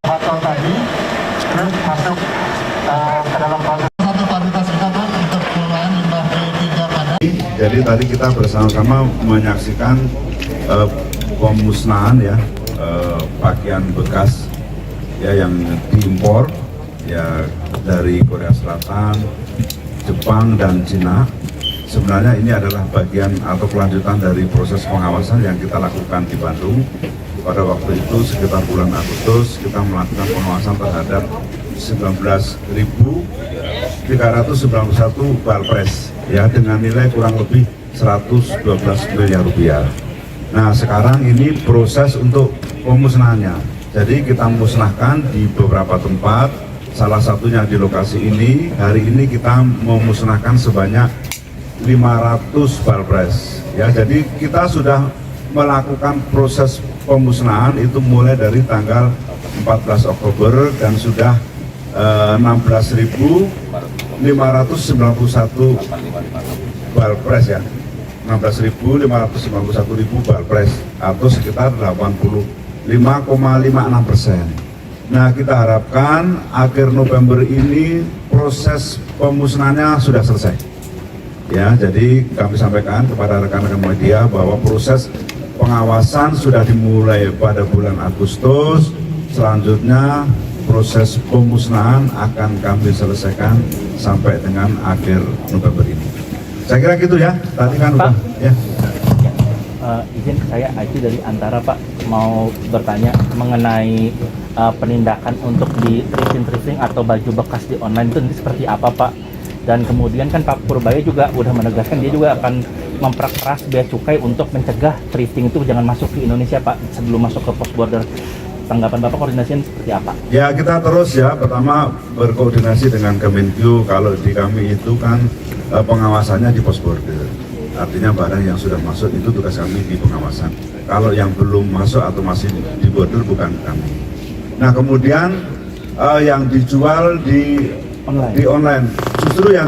Atau tadi terus masuk ke dalam proses satu varietas kita Pak untuk pengelolaan limbah B3 pada. Jadi tadi kita bersama-sama menyaksikan pemusnahan ya pakaian bekas ya yang diimpor ya dari Korea Selatan, Jepang dan Cina. Sebenarnya ini adalah bagian atau kelanjutan dari proses pengawasan yang kita lakukan di Bandung. Pada waktu itu sekitar bulan Agustus kita melakukan pengawasan terhadap 19.391 balpres ya dengan nilai kurang lebih 112 miliar rupiah. Nah sekarang ini proses untuk pemusnahannya. Jadi kita musnahkan di beberapa tempat, salah satunya di lokasi ini. Hari ini kita memusnahkan sebanyak 500 balpres ya. Jadi kita sudah melakukan proses pemusnahan itu mulai dari tanggal 14 Oktober dan sudah 16.591 balpres ya, 16.591 balpres atau sekitar 85,56%. Nah kita harapkan akhir November ini proses pemusnahannya sudah selesai. Ya, jadi kami sampaikan kepada rekan-rekan media bahwa proses pengawasan sudah dimulai pada bulan Agustus. Selanjutnya proses pemusnahan akan kami selesaikan sampai dengan akhir November ini. Saya kira gitu ya. Tadi kan udah ya. Izin saya Aji dari Antara Pak mau bertanya mengenai penindakan untuk di thrifting atau baju bekas di online itu seperti apa Pak? Dan kemudian kan Pak Purbaya juga udah menegaskan dia juga akan memperkeras bea cukai untuk mencegah thrifting itu jangan masuk ke Indonesia Pak sebelum masuk ke pos border. Tanggapan Bapak koordinasinya seperti apa? Ya kita terus ya, pertama berkoordinasi dengan Kemenkyu. Kalau di kami itu kan pengawasannya di pos border. Artinya barang yang sudah masuk itu tugas kami di pengawasan. Kalau yang belum masuk atau masih di border bukan kami. Nah kemudian yang dijual di online, justru yang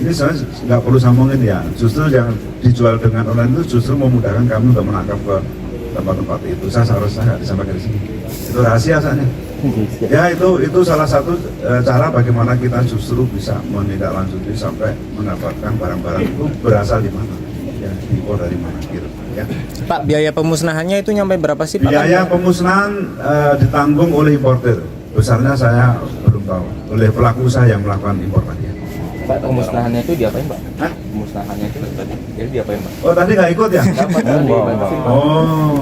ini saya nggak perlu sambungin ya, justru yang dijual dengan online itu justru memudahkan kami untuk menangkap ke tempat-tempat itu. Saya seharusnya nggak disampaikan di sini, itu rahasia soalnya. Ya itu salah satu cara bagaimana kita justru bisa menindaklanjuti sampai mendapatkan barang-barang itu berasal di mana, ya diimpor dari mana gitu. Ya. Pak, biaya pemusnahannya itu nyampe berapa sih Pak? Biaya pemusnahan ditanggung oleh importer. Besarnya saya belum tahu, oleh pelaku usaha yang melakukan impor tadi. Pak, pemusnahannya itu diapain Pak? Hah? Pemusnahannya itu tadi, jadi diapain Pak? Oh tadi nggak ikut ya? Dapat, Oh.